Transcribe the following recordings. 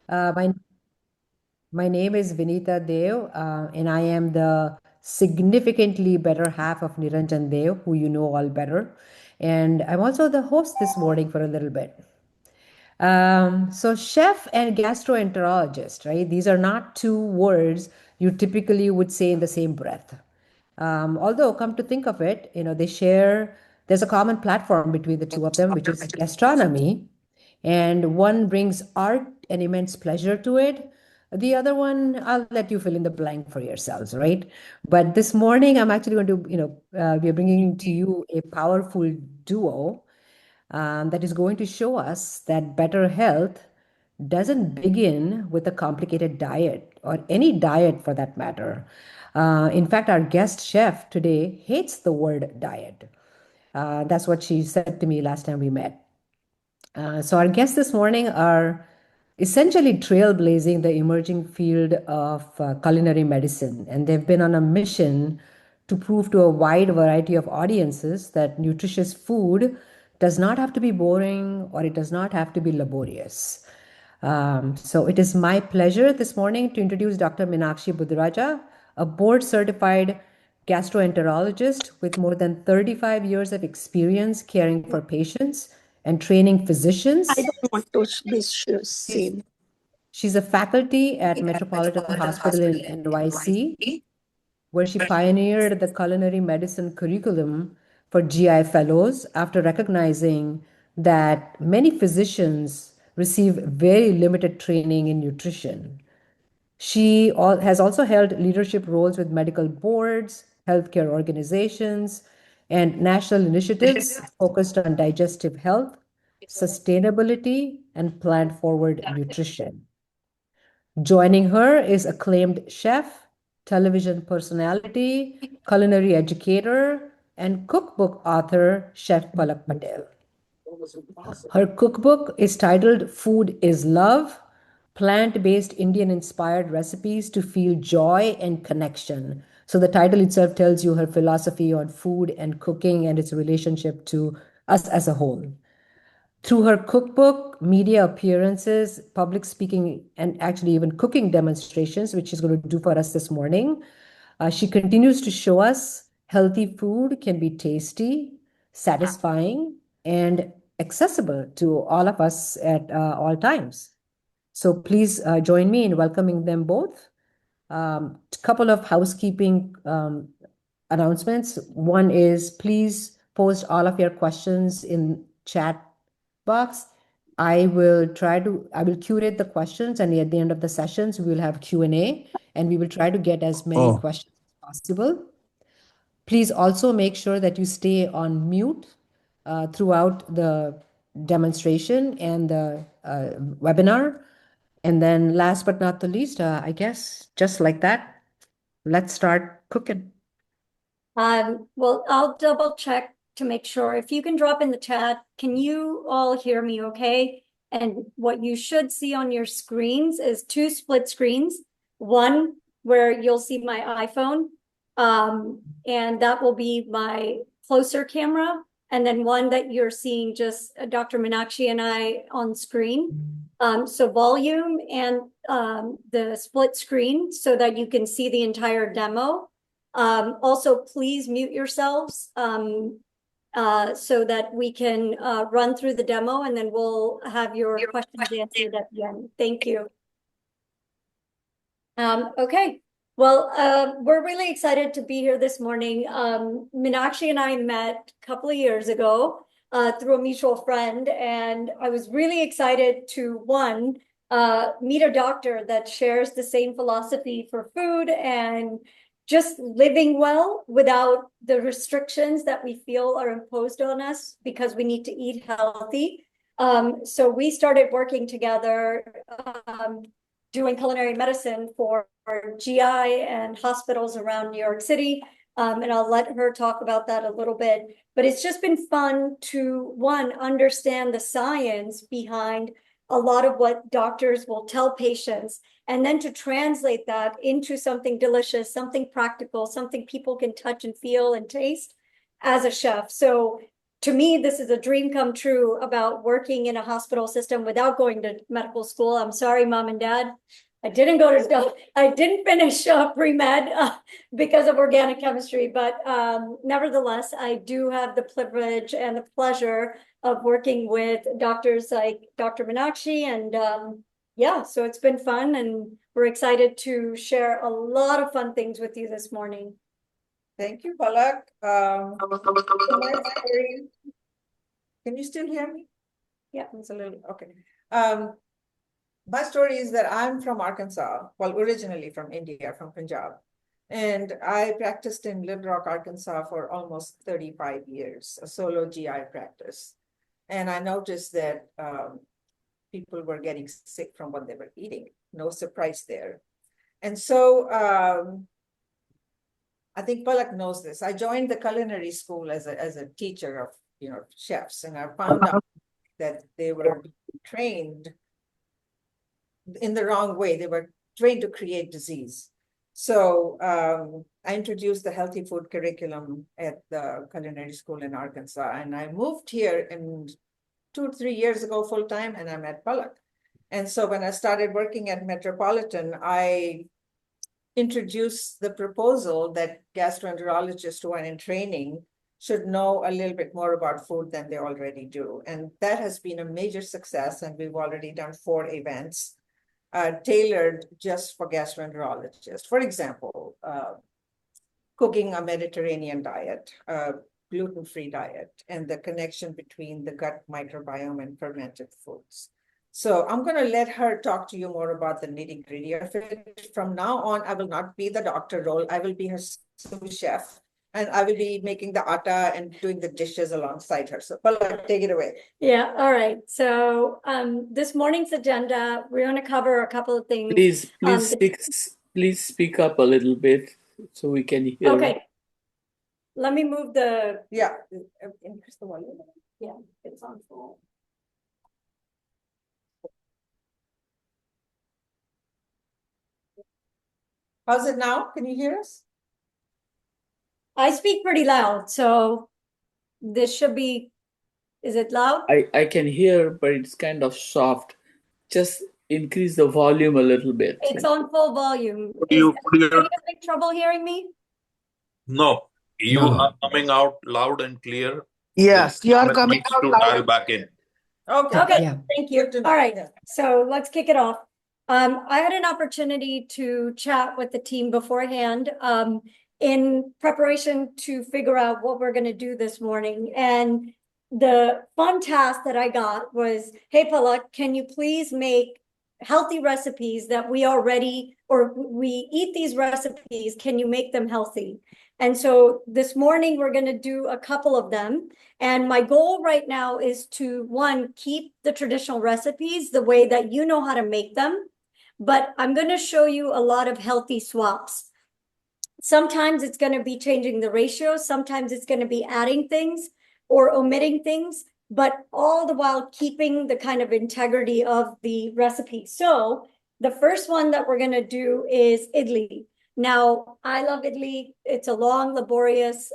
Uh, my my name is Vinita Dev, and I am the significantly better half of Niranjan Dev, who you know all better. And I'm also the host this morning for a little bit. So chef and gastroenterologist, right? These are not two words you typically would say in the same breath. Although, come to think of it, they share, there's a common platform between the two of them, which is gastronomy. And one brings art and immense pleasure to it. The other one, I'll let you fill in the blank for yourselves, right? But this morning, I'm actually going to, we're bringing to you a powerful duo that is going to show us that better health doesn't begin with a complicated diet or any diet for that matter. In fact, our guest chef today hates the word diet. That's what she said to me last time we met. So our guests this morning are essentially trailblazing the emerging field of culinary medicine, and they've been on a mission to prove to a wide variety of audiences that nutritious food does not have to be boring or it does not have to be laborious. So it is my pleasure this morning to introduce Dr. Meenakshi Budhraja, a board certified gastroenterologist with more than 35 years of experience caring for patients and training I physicians. don't want to be She's, seen. she's a faculty at Metropolitan Hospital in NYC, where she pioneered the culinary medicine curriculum for GI fellows after recognizing that many physicians receive very limited training in nutrition. Has also held leadership roles with medical boards, healthcare organizations, and national initiatives focused on digestive health, sustainability, and plant forward nutrition. Joining her is acclaimed chef, television personality, culinary educator, and cookbook author, Chef Palak Patel. Her cookbook is titled Food is Love, Plant-Based Indian-Inspired Recipes to Feel Joy and Connection. So the title itself tells you her philosophy on food and cooking and its relationship to us as a whole. Through her cookbook, media appearances, public speaking, and actually even cooking demonstrations, which she's going to do for us this morning, she continues to show us healthy food can be tasty, satisfying, and accessible to all of us at all times. So please join me in welcoming them both. A couple of housekeeping announcements. One is please post all of your questions in chat box. I will curate the questions, and at the end of the sessions, we will have Q&A, and we will try to get as many questions as possible. Please also make sure that you stay on mute throughout the demonstration and the webinar. And then last but not the least, I guess, just like that, let's start cooking. Well, I'll double check to make sure. If you can drop in the chat, can you all hear me okay? And what you should see on your screens is two split screens. One where you'll see my iPhone, and that will be my closer camera. And then one that you're seeing just Dr. Meenakshi and I on screen. So volume and the split screen so that you can see the entire demo. Also, please mute yourselves so that we can run through the demo, and then we'll have your questions answered at the end. Thank you. Okay, well, we're really excited to be here this morning. Meenakshi and I met a couple of years ago through a mutual friend, and I was really excited to, one, meet a doctor that shares the same philosophy for food and just living well without the restrictions that we feel are imposed on us because we need to eat healthy. So we started working together doing culinary medicine for GI and hospitals around New York City. And I'll let her talk about that a little bit. But it's just been fun to, one, understand the science behind a lot of what doctors will tell patients, and then to translate that into something delicious, something practical, something people can touch and feel and taste as a chef. So to me, this is a dream come true about working in a hospital system without going to medical school. I'm sorry, mom and dad. I didn't finish pre-med because of organic chemistry, but nevertheless, I do have the privilege and the pleasure of working with doctors like Dr. Meenakshi, and yeah, so it's been fun, and we're excited to share a lot of fun things with you this morning. Thank you, Palak. Can you still hear me? Yeah. It's a little, okay. My story is that I'm from Arkansas, well, originally from India, from Punjab. And I practiced in Little Rock, Arkansas for almost 35 years, a solo GI practice. And I noticed that people were getting sick from what they were eating. No surprise there. And so I think Palak knows this. I joined the culinary school as a teacher of chefs, and I found out that they were trained in the wrong way. They were trained to create disease. So I introduced the healthy food curriculum at the culinary school in Arkansas, and I moved here in 2 or 3 years ago full time, and I'm at Palak. And so when I started working at Metropolitan, I introduced the proposal that gastroenterologists who are in training should know a little bit more about food than they already do. And that has been a major success, and we've already done 4 events tailored just for gastroenterologists. For example, cooking a Mediterranean diet, gluten-free diet, and the connection between the gut microbiome and fermented foods. So I'm going to let her talk to you more about the nitty-gritty of it. From now on, I will not be the doctor role. I will be her sous chef, and I will be making the atta and doing the dishes alongside her. So Palak, take it away. Yeah, all right. So this morning's agenda, we're going to cover a couple of things. Please speak up a little bit so we can hear. Okay. Let me move the... Yeah, increase the volume. Yeah, it's on full. How's it now? Can you hear us? I speak pretty loud, so this should be... Is it loud? I can hear, but it's kind of soft. Just increase the volume a little bit. It's on full volume. Are You you having trouble hearing me? No, you are coming out loud and clear. Yes, you are It coming needs out to loud. dial back in. Okay. Okay, Yeah. thank you. Good to know. All right, Yeah. so let's kick it off. I had an opportunity to chat with the team beforehand in preparation to figure out what we're going to do this morning. And the fun task that I got was, hey, Palak, can you please make healthy recipes that we already, or we eat these recipes, can you make them healthy? And so this morning we're going to do a couple of them. And my goal right now is to, one, keep the traditional recipes the way that you know how to make them. But I'm going to show you a lot of healthy swaps. Sometimes it's going to be changing the ratio. Sometimes it's going to be adding things or omitting things, but all the while keeping the kind of integrity of the recipe. So the first one that we're going to do is idli. Now, I love idli. It's a long, laborious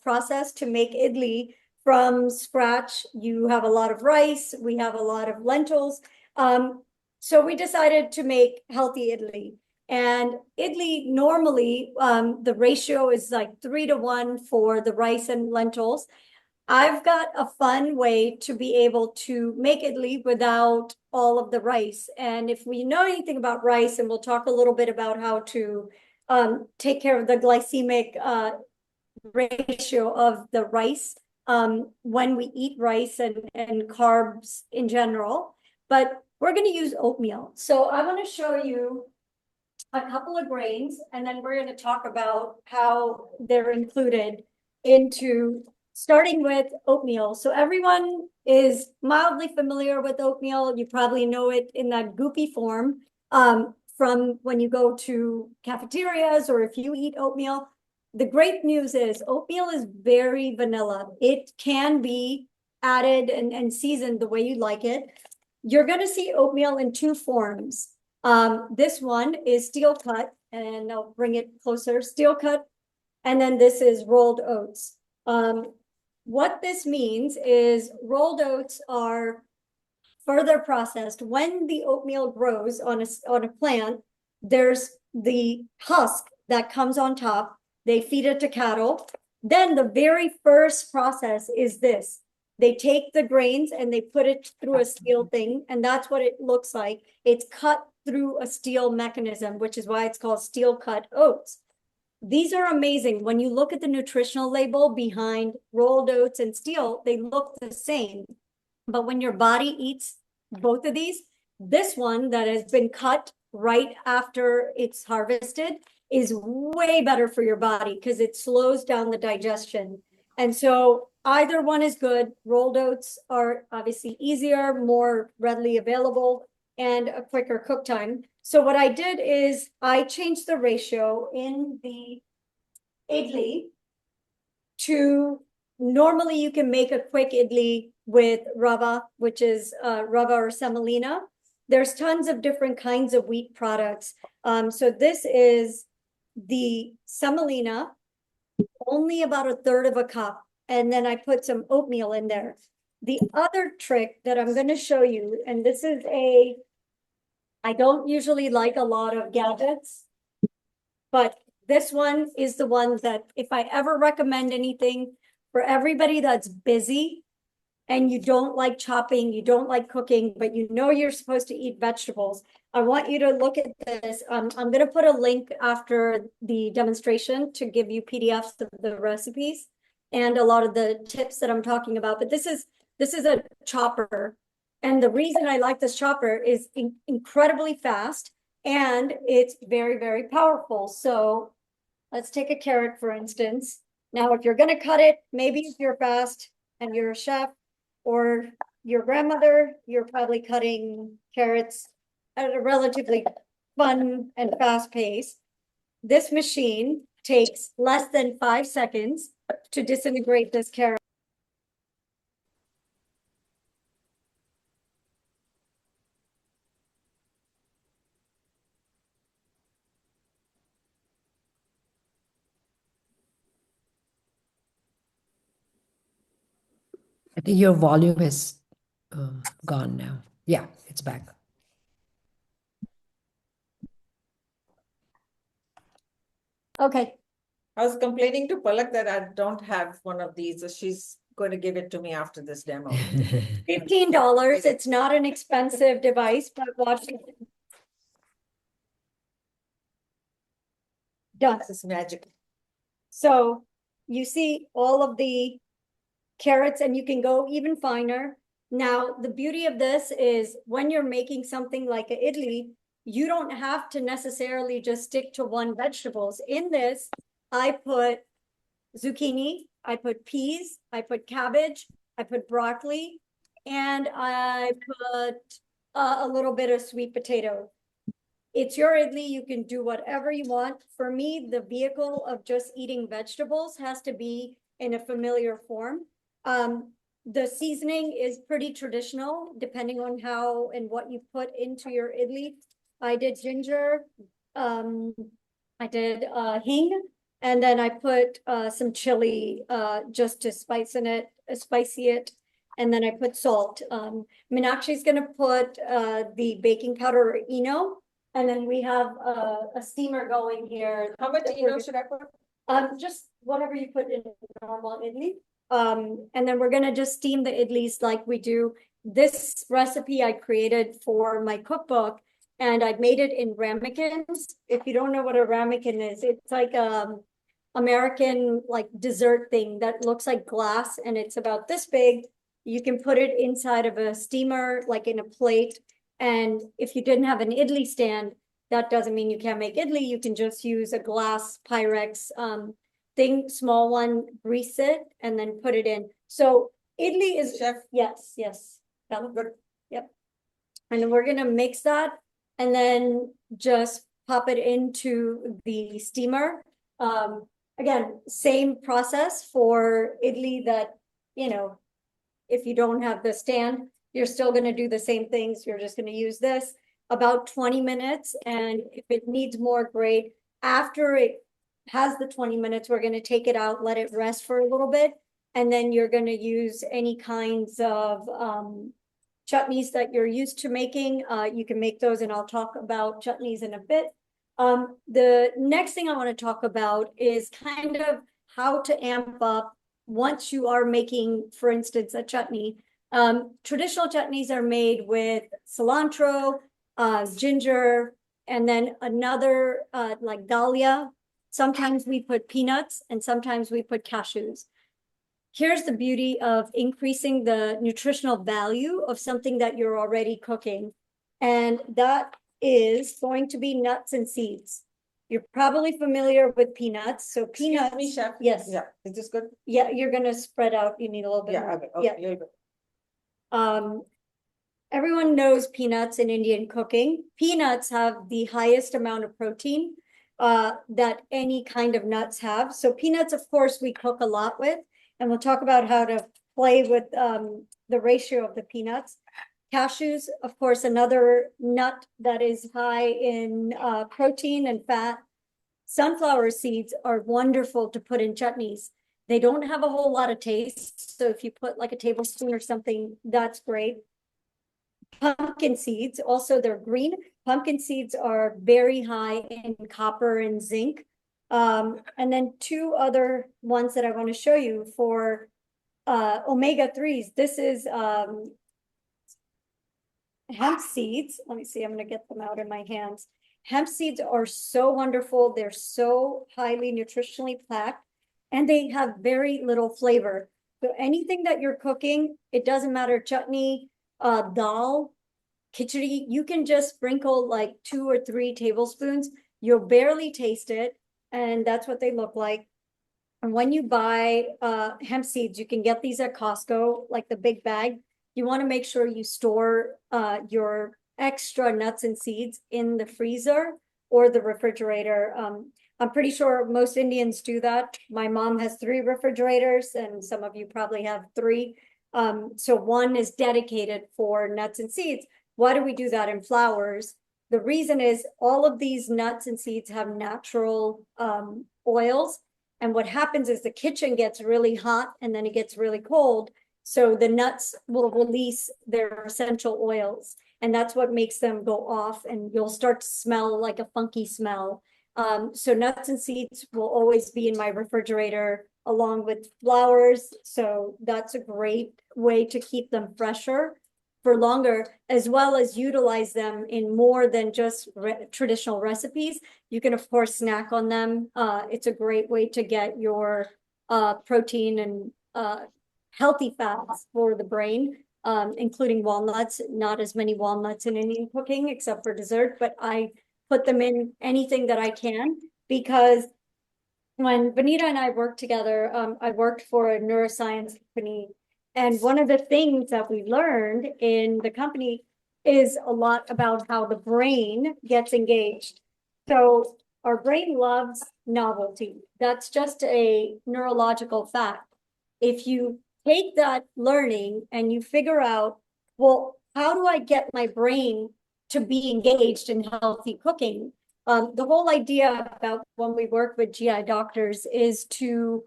process to make idli from scratch. You have a lot of rice. We have a lot of lentils. So we decided to make healthy idli. And idli, normally, the ratio is like 3-to-1 for the rice and lentils. I've got a fun way to be able to make idli without all of the rice. And if we know anything about rice, and we'll talk a little bit about how to take care of the glycemic ratio of the rice when we eat rice and carbs in general. But we're going to use oatmeal. So I want to show you a couple of grains, and then we're going to talk about how they're included into, starting with oatmeal. So everyone is mildly familiar with oatmeal. You probably know it in that goopy form from when you go to cafeterias or if you eat oatmeal. The great news is oatmeal is very vanilla. It can be added and seasoned the way you like it. You're going to see oatmeal in 2 forms. This one is steel cut, and I'll bring it closer, steel cut. And then this is rolled oats. what this means is rolled oats are further processed. When the oatmeal grows on a plant, there's the husk that comes on top. They feed it to cattle. Then the very first process is this. They take the grains and they put it through a steel thing, and that's what it looks like. It's cut through a steel mechanism, which is why it's called steel cut oats. These are amazing. When you look at the nutritional label behind rolled oats and steel, they look the same. But when your body eats both of these, this one that has been cut right after it's harvested is way better for your body because it slows down the digestion. And so either one is good. Rolled oats are obviously easier, more readily available, and a quicker cook time. So what I did is I changed the ratio in the idli to, normally you can make a quick idli with rava, which is rava or semolina. There's tons of different kinds of wheat products. So this is the semolina, only about a third of a cup. And then I put some oatmeal in there. The other trick that I'm going to show you, and this is I don't usually like a lot of gadgets, but this one is the one that if I ever recommend anything for everybody that's busy and you don't like chopping, you don't like cooking, but you know you're supposed to eat vegetables, I want you to look at this. I'm going to put a link after the demonstration to give you PDFs of the recipes and a lot of the tips that I'm talking about. But this is a chopper. And the reason I like this chopper is incredibly fast and it's very, very powerful. So let's take a carrot, for instance. Now, if you're going to cut it, maybe if you're fast and you're a chef or your grandmother, you're probably cutting carrots at a relatively fun and fast pace. This machine takes less than 5 seconds to disintegrate this carrot. I think your volume is gone now. Yeah, it's back. Okay. I was complaining to Palak that I don't have one of these, so she's going to give it to me after this demo. $15. It's not an expensive device, but watch it. Done. This is magic. So you see all of the carrots and you can go even finer. Now, the beauty of this is when you're making something like an idli, you don't have to necessarily just stick to one vegetables. In this, I put zucchini, I put peas, I put cabbage, I put broccoli, and I put a little bit of sweet potato. It's your idli, you can do whatever you want. For me, the vehicle of just eating vegetables has to be in a familiar form. The seasoning is pretty traditional, depending on how and what you put into your idli. I did ginger, I did hing, and then I put some chili just to spicy it. And then I put salt. Meenakshi's gonna put the baking powder or Eno. And then we have a steamer going here. How much Eno should I put? Just whatever you put in normal idli. And then we're gonna just steam the idlis like we do. This recipe I created for my cookbook, and I made it in ramekins. If you don't know what a ramekin is, it's like American like dessert thing that looks like glass, and it's about this big. You can put it inside of a steamer, like in a plate. And if you didn't have an idli stand, that doesn't mean you can't make idli. You can just use a glass Pyrex thing, small one, grease it, and then put it in. So idli is, Chef? yes. Good. Yep. And then we're gonna mix that and then just pop it into the steamer. Again, same process for idli that, you know, if you don't have the stand, you're still going to do the same things. You're just going to use this about 20 minutes. And if it needs more, great. After it has the 20 minutes, we're going to take it out, let it rest for a little bit. And then you're going to use any kinds of chutneys that you're used to making. You can make those, and I'll talk about chutneys in a bit. The next thing I want to talk about is kind of how to amp up once you are making, for instance, a chutney. Traditional chutneys are made with cilantro, ginger, and then another like dahlia. Sometimes we put peanuts and sometimes we put cashews. Here's the beauty of increasing the nutritional value of something that you're already cooking. And that is going to be nuts and seeds. You're probably familiar with peanuts. So peanuts. Excuse me, chef. Yes. Yeah, is this good? Yeah, you're going to spread out. You need a little bit Yeah, more. okay, Yeah. little bit. Everyone knows peanuts in Indian cooking. Peanuts have the highest amount of protein that any kind of nuts have. So peanuts, of course, we cook a lot with, and we'll talk about how to play with the ratio of the peanuts. Cashews, of course, another nut that is high in protein and fat. Sunflower seeds are wonderful to put in chutneys. They don't have a whole lot of taste. So if you put like a tablespoon or something, that's great. Pumpkin seeds, also they're green. Pumpkin seeds are very high in copper and zinc. And then two other ones that I want to show you for omega-3s. This is hemp seeds. Let me see, I'm going to get them out in my hands. Hemp seeds are so wonderful. They're so highly nutritionally packed, and they have very little flavor. So anything that you're cooking, it doesn't matter, chutney, dal, khichdi, you can just sprinkle like 2 or 3 tablespoons. You'll barely taste it, and that's what they look like. And when you buy hemp seeds, you can get these at Costco, like the big bag. You want to make sure you store your extra nuts and seeds in the freezer or the refrigerator. I'm pretty sure most Indians do that. My mom has 3 refrigerators, and some of you probably have 3. So one is dedicated for nuts and seeds. Why do we do that in flowers? The reason is all of these nuts and seeds have natural oils. And what happens is the kitchen gets really hot and then it gets really cold. So the nuts will release their essential oils. And that's what makes them go off, and you'll start to smell like a funky smell. So nuts and seeds will always be in my refrigerator along with flowers. So that's a great way to keep them fresher for longer, as well as utilize them in more than just traditional recipes. You can, of course, snack on them. It's a great way to get your protein and healthy fats for the brain, including walnuts. Not as many walnuts in Indian cooking except for dessert, but I put them in anything that I can, because when Vanita and I worked together, I worked for a neuroscience company. And one of the things that we learned in the company is a lot about how the brain gets engaged. So our brain loves novelty. That's just a neurological fact. If you take that learning and you figure out, well, how do I get my brain to be engaged in healthy cooking? The whole idea about when we work with GI doctors is to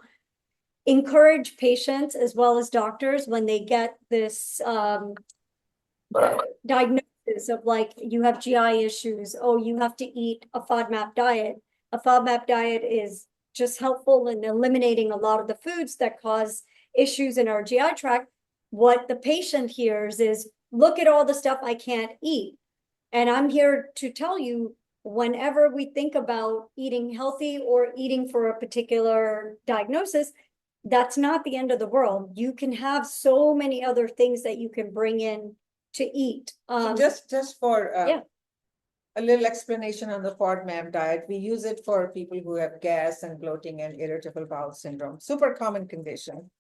encourage patients as well as doctors when they get this diagnosis of like, you have GI issues, oh, you have to eat a FODMAP diet. A FODMAP diet is just helpful in eliminating a lot of the foods that cause issues in our GI tract. What the patient hears is, look at all the stuff I can't eat. And I'm here to tell you, whenever we think about eating healthy or eating for a particular diagnosis, that's not the end of the world. You can have so many other things that you can bring in to eat. Just for yeah. a little explanation on the FODMAP diet, we use it for people who have gas and bloating and irritable bowel syndrome, super common condition.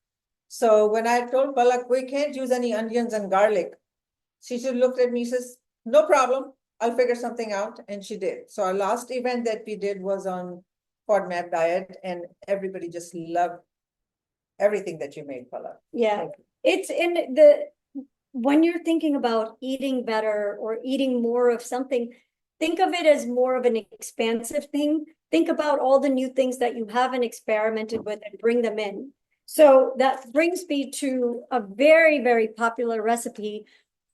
So when I told Palak, we can't use any onions and garlic, she just looked at me and says, no problem, I'll figure something out. And she did. So our last event that we did was on FODMAP diet, and everybody just loved everything that you made, Palak. Yeah, it's in the, when you're thinking about eating better or eating more of something, think of it as more of an expansive thing. Think about all the new things that you haven't experimented with and bring them in. So that brings me to a very, very popular recipe.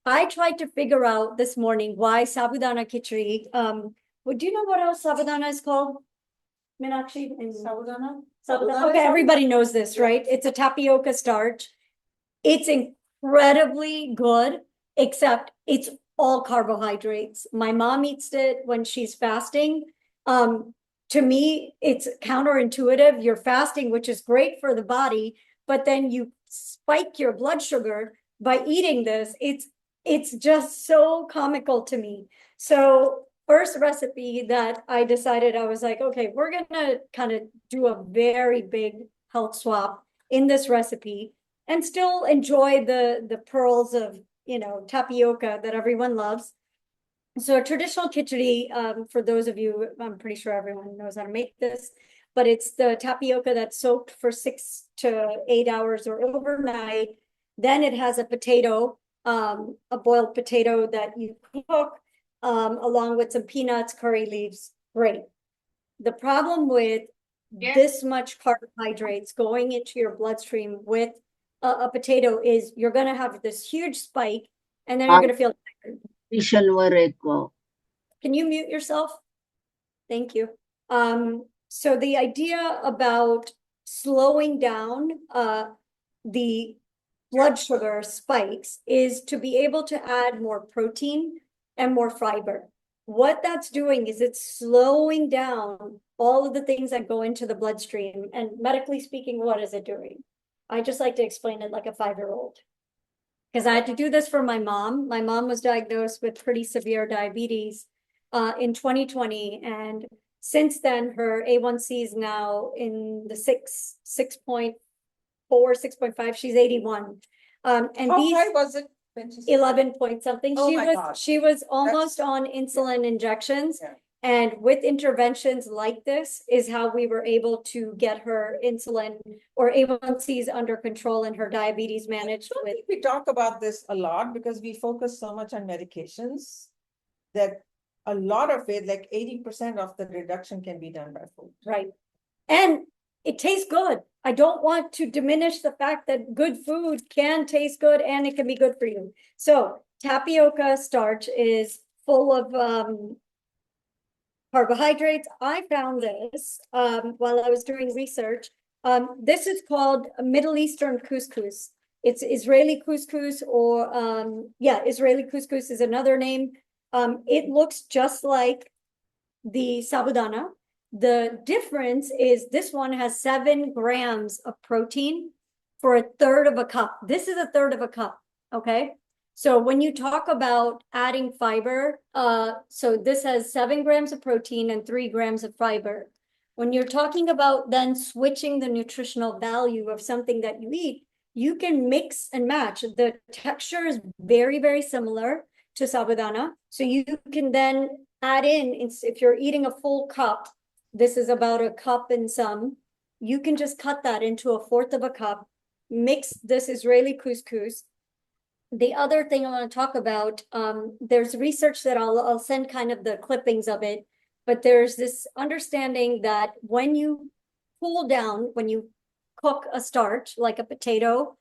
I tried to figure out this morning why sabudana khichdi. Well, do you know what else sabudana is called? Meenakshi? Sabudana? Sabudana. Okay, everybody knows this, right? It's a tapioca starch. It's incredibly good, except it's all carbohydrates. My mom eats it when she's fasting. To me, it's counterintuitive. You're fasting, which is great for the body, but then you spike your blood sugar by eating this. It's just so comical to me. So first recipe that I decided, I was like, okay, we're gonna kind of do a very big health swap in this recipe and still enjoy the pearls of, tapioca that everyone loves. So a traditional khichdi, for those of you, I'm pretty sure everyone knows how to make this, but it's the tapioca that's soaked for 6 to 8 hours or overnight. Then it has a potato, a boiled potato that you cook, along with some peanuts, curry leaves. Great. The problem with this much carbohydrates going into your bloodstream with a potato is you're going to have this huge spike, and then you're going to feel tired. Can you mute yourself? Thank you. So the idea about slowing down the blood sugar spikes is to be able to add more protein and more fiber. What that's doing is it's slowing down all of the things that go into the bloodstream. And medically speaking, what is it doing? I just like to explain it like a 5-year-old. Because I had to do this for my mom. My mom was diagnosed with pretty severe diabetes in 2020. And since then, her A1C is now in the 6.4, 6.5. She's 81. And How high was it? 11 point something. Oh She was almost on insulin injections. Yeah. And with interventions like this is how we were able to get her insulin or A1Cs under control and her diabetes managed I with. think we talk about this a lot because we focus so much on medications that a lot of it, like 80% of the reduction, can be done by food. Right. And it tastes good. I don't want to diminish the fact that good food can taste good and it can be good for you. So tapioca starch is full of carbohydrates. I found this while I was doing research. This is called Middle Eastern couscous. It's Israeli couscous, or Israeli couscous is another name. It looks just like the sabudana. The difference is this one has 7 grams of protein for 1/3 of a cup. This is 1/3 of a cup, okay? So when you talk about adding fiber, so this has 7 grams of protein and 3 grams of fiber. When you're talking about then switching the nutritional value of something that you eat, you can mix and match. The texture is very, very similar to sabudana. So you can then add in, if you're eating a full cup, this is about a cup and some, you can just cut that into 1/4 of a cup, mix this Israeli couscous. The other thing I want to talk about, there's research that I'll send kind of the clippings of it, but there's this understanding that when you cool down, when you cook a starch like a potato,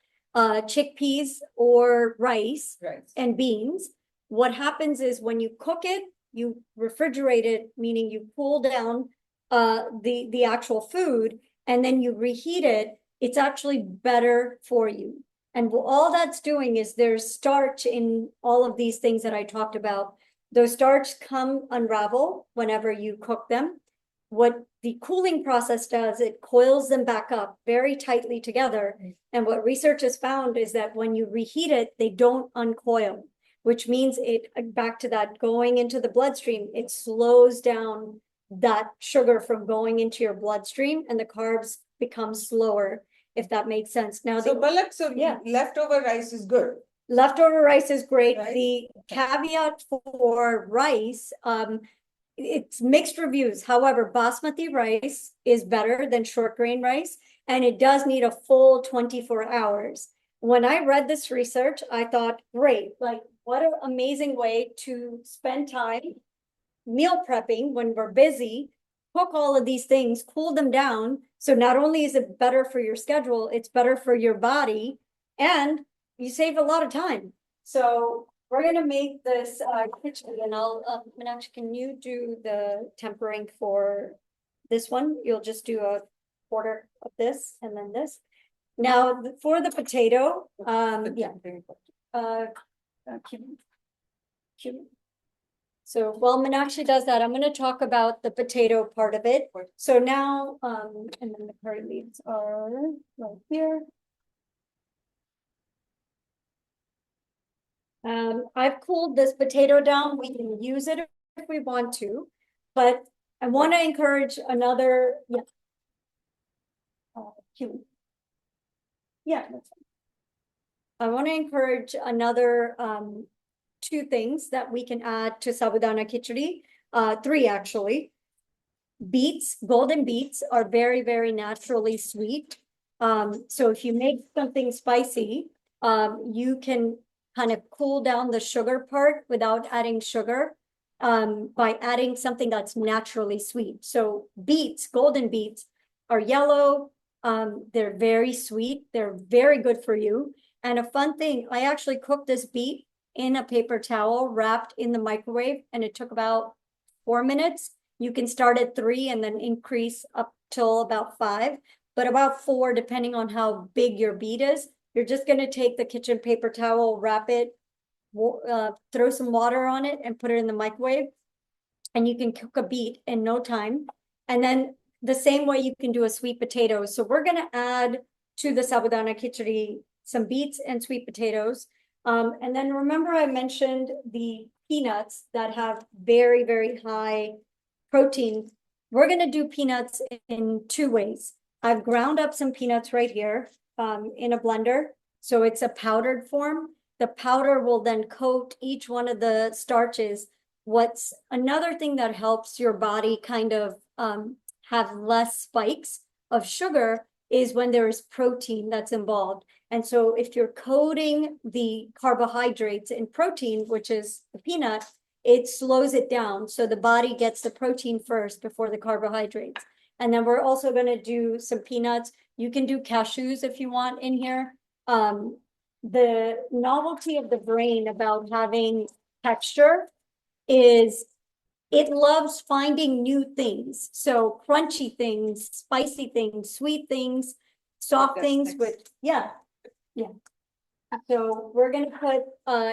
chickpeas or rice and beans, what happens is when you cook it, you refrigerate it, meaning you cool down the actual food, and then you reheat it, it's actually better for you. And all that's doing is there's starch in all of these things that I talked about. Those starch come unravel whenever you cook them. What the cooling process does, it coils them back up very tightly together. And what research has found is that when you reheat it, they don't uncoil, which means it, back to that going into the bloodstream, it slows down that sugar from going into your bloodstream, and the carbs become slower, if that makes sense. Now, So Palak, leftover rice is good. Leftover rice is great. Right. The caveat for rice, it's mixed reviews. However, basmati rice is better than short grain rice, and it does need a full 24 hours. When I read this research, I thought, great, like what an amazing way to spend time meal prepping when we're busy, cook all of these things, cool them down. So not only is it better for your schedule, it's better for your body, and you save a lot of time. So we're gonna make this kitchen, and I'll Meenakshi, can you do the tempering for this one? You'll just do a quarter of this and then this. Now for the potato, yeah. Cumin. So while Meenakshi does that, I'm going to talk about the potato part of it. So now, and then the curry leaves are right here. I've cooled this potato down. We can use it if we want to, but I want to encourage another, yeah. Cumin. Yeah, that's fine. I want to encourage another two things that we can add to sabudana khichdi, three actually. Beets, golden beets are very, very naturally sweet. So if you make something spicy, you can kind of cool down the sugar part without adding sugar, by adding something that's naturally sweet. So beets, golden beets are yellow. They're very sweet. They're very good for you. And a fun thing, I actually cooked this beet in a paper towel wrapped in the microwave, and it took about 4 minutes. You can start at 3 and then increase up till about 5, but about 4, depending on how big your beet is. You're just going to take the kitchen paper towel, wrap it, throw some water on it, and put it in the microwave, and you can cook a beet in no time. And then the same way you can do a sweet potato. So we're going to add to the sabudana khichdi some beets and sweet potatoes. And then remember I mentioned the peanuts that have very, very high protein. We're going to do peanuts in 2 ways. I've ground up some peanuts right here in a blender. So it's a powdered form. The powder will then coat each one of the starches. What's another thing that helps your body kind of have less spikes of sugar is when there is protein that's involved. And so if you're coating the carbohydrates in protein, which is the peanut, it slows it down. So the body gets the protein first before the carbohydrates. And then we're also going to do some peanuts. You can do cashews if you want in here. The novelty of the brain about having texture is it loves finding new things. So crunchy things, spicy things, sweet things, soft things with, yeah. So we're going to put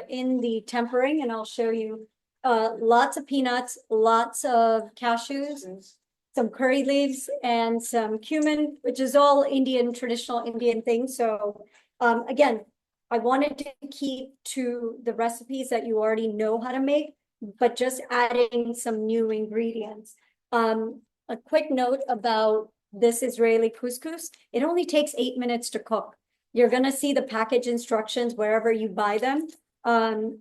in the tempering, and I'll show you lots of peanuts, lots of cashews, some curry leaves, and some cumin, which is all Indian, traditional Indian things. So again, I wanted to keep to the recipes that you already know how to make, but just adding some new ingredients. A quick note about this Israeli couscous. It only takes 8 minutes to cook. You're going to see the package instructions wherever you buy them.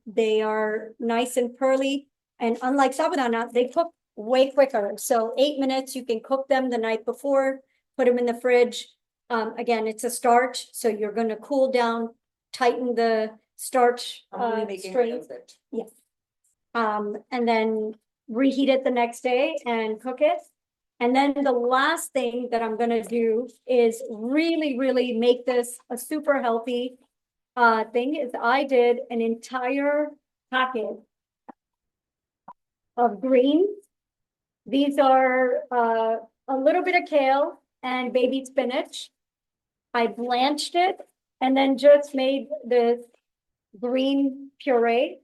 They are nice and pearly, and unlike sabudana, they cook way quicker. So 8 minutes, you can cook them the night before, put them in the fridge. Again, it's a starch, so you're going to cool down, tighten the starch strains. Yes. And then reheat it the next day and cook it. And then the last thing that I'm going to do is really, really make this a super healthy thing is I did an entire packet of greens. These are a little bit of kale and baby spinach. I blanched it and then just made this green puree.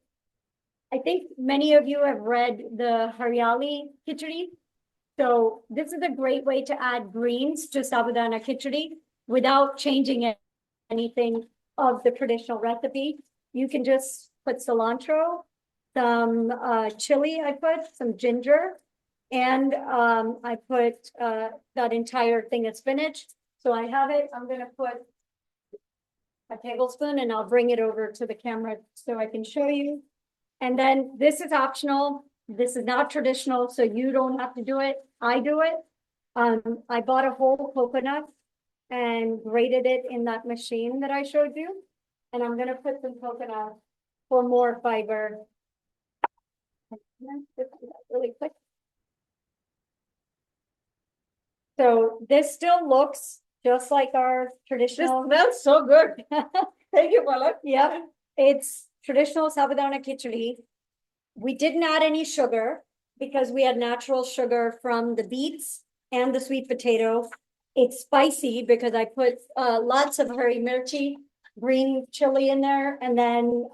I think many of you have read the Haryali khichdi. So this is a great way to add greens to sabudana khichdi without changing anything of the traditional recipe. You can just put cilantro, some chili, I put some ginger, and I put that entire thing of spinach. So I have it. I'm going to put a tablespoon, and I'll bring it over to the camera so I can show you. And then this is optional. This is not traditional, so you don't have to do it. I do it. I bought a whole coconut and grated it in that machine that I showed you. And I'm going to put some coconut for more fiber. Really quick. So this still looks just like our This traditional. smells so good. Thank you, Palak. Yeah, it's traditional sabudana khichdi. We didn't add any sugar because we had natural sugar from the beets and the sweet potato. It's spicy because I put lots of hari mirchi, green chili in there, and then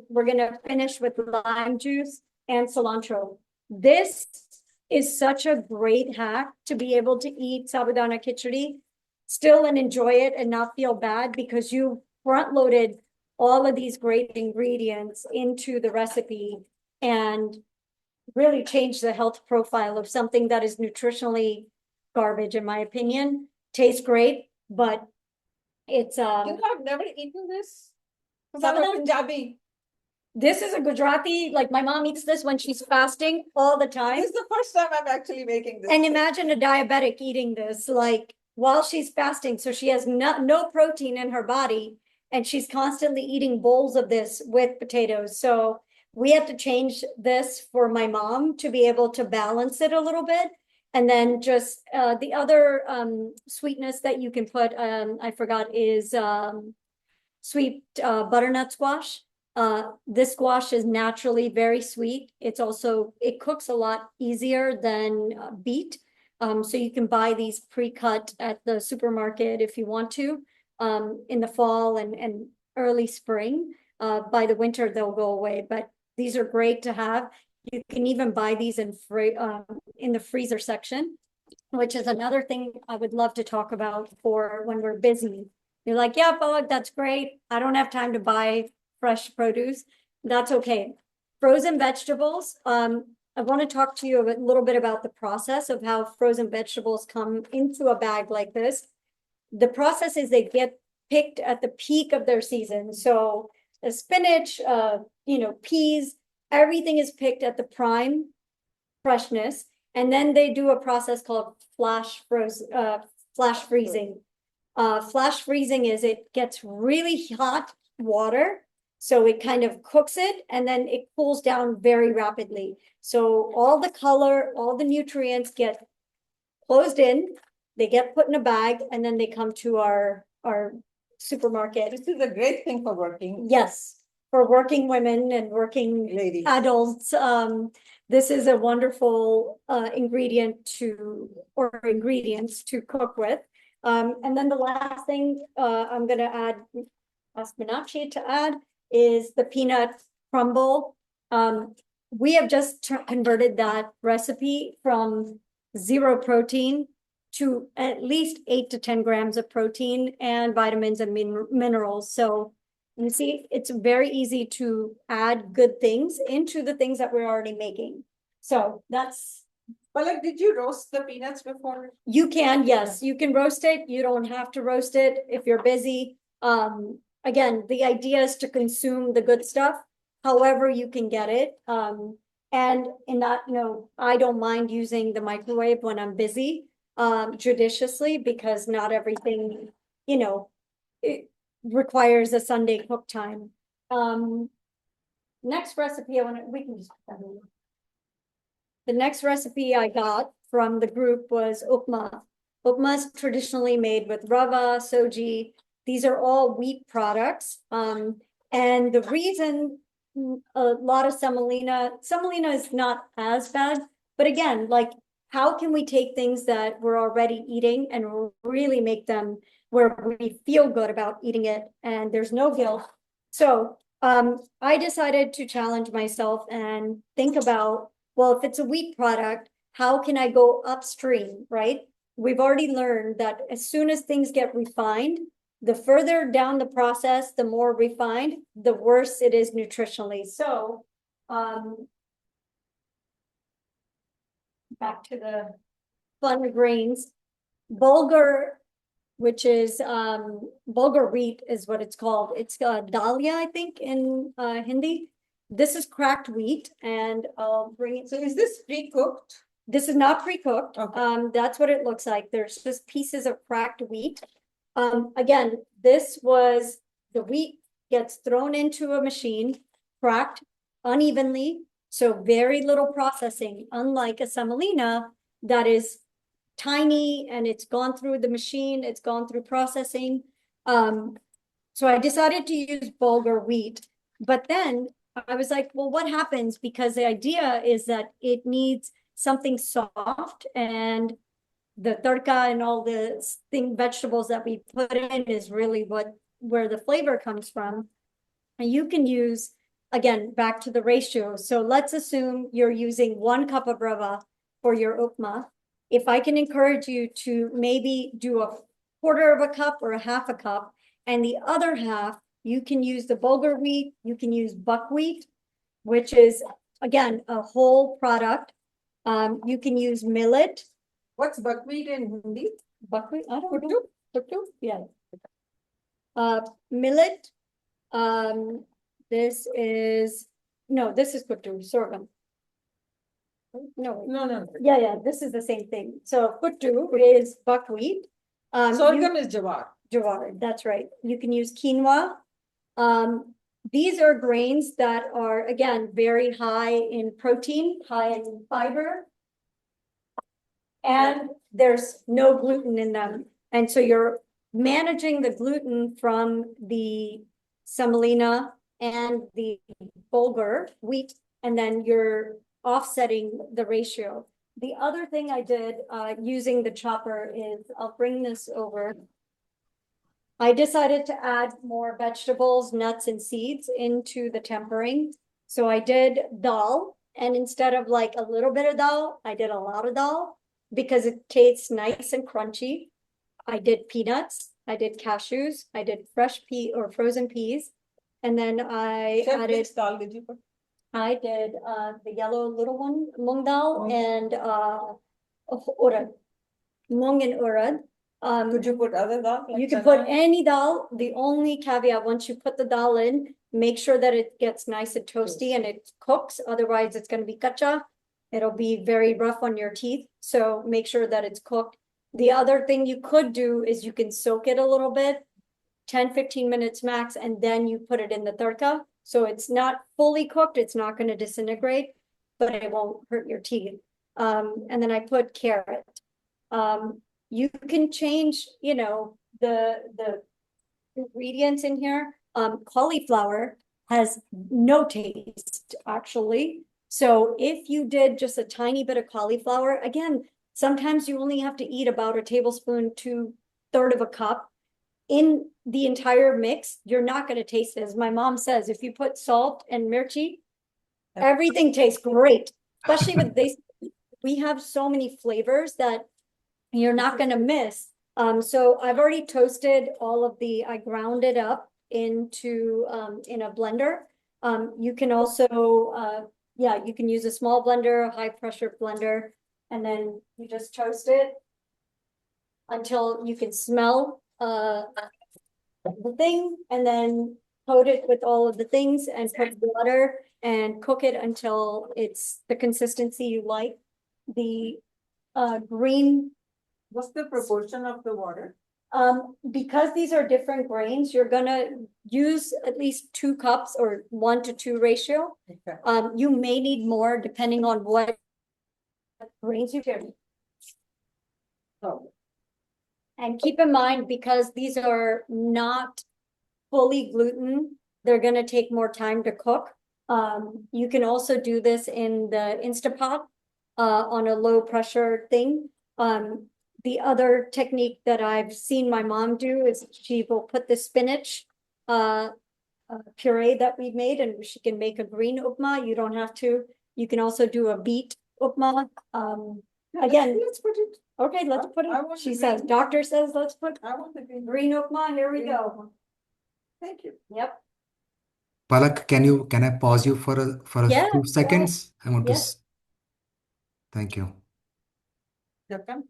we're gonna finish with lime juice and cilantro. This is such a great hack to be able to eat sabudana khichdi still and enjoy it and not feel bad because you front loaded all of these great ingredients into the recipe and really change the health profile of something that is nutritionally garbage, in my opinion. Tastes great, but it's You have never eaten this? From our Sabudana? Punjabi. this is a Gujarati, like my mom eats this when she's fasting all the time. This is the first time I'm actually making this. And imagine a diabetic eating this, like while she's fasting, so she has no protein in her body, and she's constantly eating bowls of this with potatoes. So we have to change this for my mom to be able to balance it a little bit. And then just the other sweetness that you can put, I forgot, is sweet butternut squash. This squash is naturally very sweet. It cooks a lot easier than beet. So you can buy these pre-cut at the supermarket if you want to, in the fall and early spring. By the winter, they'll go away, but these are great to have. You can even buy these in the freezer section, which is another thing I would love to talk about for when we're busy. You're like, yeah, Palak, that's great. I don't have time to buy fresh produce. That's okay. Frozen vegetables. I want to talk to you a little bit about the process of how frozen vegetables come into a bag like this. The process is they get picked at the peak of their season. So the spinach, peas, everything is picked at the prime freshness. And then they do a process called flash freezing. Flash freezing is it gets really hot water, so it kind of cooks it and then it cools down very rapidly. So all the color, all the nutrients get closed in, they get put in a bag, and then they come to our supermarket. This is a great thing for working Yes, for working women and working ladies. adults. This is a wonderful ingredients to cook with. And then the last thing I'm going to ask Meenakshi to add is the peanut crumble. We have just converted that recipe from 0 protein to at least 8 to 10 grams of protein and vitamins and minerals. So you see, it's very easy to add good things into the things that we're already making. So that's. Palak, did you roast the peanuts before? You can, yes, you can roast it. You don't have to roast it if you're busy. Again, the idea is to consume the good stuff, however you can get it. And in that, I don't mind using the microwave when I'm busy, judiciously, because not everything, it requires a Sunday cook time. Next recipe we can just put that in. The next recipe I got from the group was upma. Upma is traditionally made with rava, soji. These are all wheat products. And the reason a lot of semolina is not as bad, but again, like, how can we take things that we're already eating and really make them where we feel good about eating it and there's no guilt? So I decided to challenge myself and think about, well, if it's a wheat product, how can I go upstream, right? We've already learned that as soon as things get refined, the further down the process, the more refined, the worse it is nutritionally. So back to the fun grains, bulgur, which is bulgur wheat is what it's called. It's dalia, I think, in Hindi. This is cracked wheat, and I'll bring it. So is this pre-cooked? This is not pre-cooked. Okay. That's what it looks like. There's just pieces of cracked wheat. Again, the wheat gets thrown into a machine, cracked unevenly, so very little processing, unlike a semolina that is tiny and it's gone through the machine, it's gone through processing. So I decided to use bulgur wheat, but then I was like, well, what happens? Because the idea is that it needs something soft, and the tadka and all the vegetables that we put in is really where the flavor comes from. And you can use, again, back to the ratio. So let's assume you're using 1 cup of rava for your upma. If I can encourage you to maybe do a quarter of a cup or a half a cup, and the other half, you can use the bulgur wheat, you can use buckwheat, which is, again, a whole product. You can use millet. What's buckwheat in Hindi? Buckwheat, I don't know. Kuttu? Kuttu? Yeah. Millet. This is kuttu, sorghum. No, No. yeah, this is the same thing. So kuttu is buckwheat. Sorghum is jawar. Jawar, that's right. You can use quinoa. These are grains that are, again, very high in protein, high in fiber, and there's no gluten in them. And so you're managing the gluten from the semolina and the bulgur wheat, and then you're offsetting the ratio. The other thing I did using the chopper is, I'll bring this over. I decided to add more vegetables, nuts, and seeds into the tempering. So I did dal, and instead of like a little bit of dal, I did a lot of dal because it tastes nice and crunchy. I did peanuts, I did cashews, I did fresh pea or frozen peas, and then I Chef, added, which dal did you put? I did the yellow little one, mung dal, and urad, mung and urad. Could you put other dal? Like You can chana? put any dal. The only caveat, once you put the dal in, make sure that it gets nice and toasty and it cooks. Otherwise, it's going to be kacha. It'll be very rough on your teeth. So make sure that it's cooked. The other thing you could do is you can soak it a little bit, 10-15 minutes max, and then you put it in the tadka. So it's not fully cooked. It's not going to disintegrate, but it won't hurt your teeth. And then I put carrot. You can change, the ingredients in here. Cauliflower has no taste, actually. So if you did just a tiny bit of cauliflower, again, sometimes you only have to eat about a tablespoon to 1/3 of a cup. In the entire mix, you're not going to taste it. As my mom says, if you put salt and mirchi, everything tastes great, especially with this. We have so many flavors that you're not going to miss. So I've already toasted all of I ground it up into in a blender. You can also, you can use a small blender, a high pressure blender, and then you just toast it until you can smell the thing, and then coat it with all of the things and put water and cook it until it's the consistency you like. The green. What's the proportion of the water? Because these are different grains, you're gonna use at least 2 cups or 1-to-2 ratio. Okay. You may need more depending on what grains you get. Oh, And keep in mind, because these are not fully gluten, they're gonna take more time to cook. You can also do this in the Instapot on a low pressure thing. The other technique that I've seen my mom do is she will put the spinach puree that we made, and she can make a green upma. You don't have to. You can also do a beet upma. Again, let's put it. okay, let's put I it. want She the says, green. doctor says, let's put I want the green. green upma. Here we go. Thank you. Yep. Palak, can I pause you for a Yeah, few seconds? I want to. yeah. Thank you. Welcome.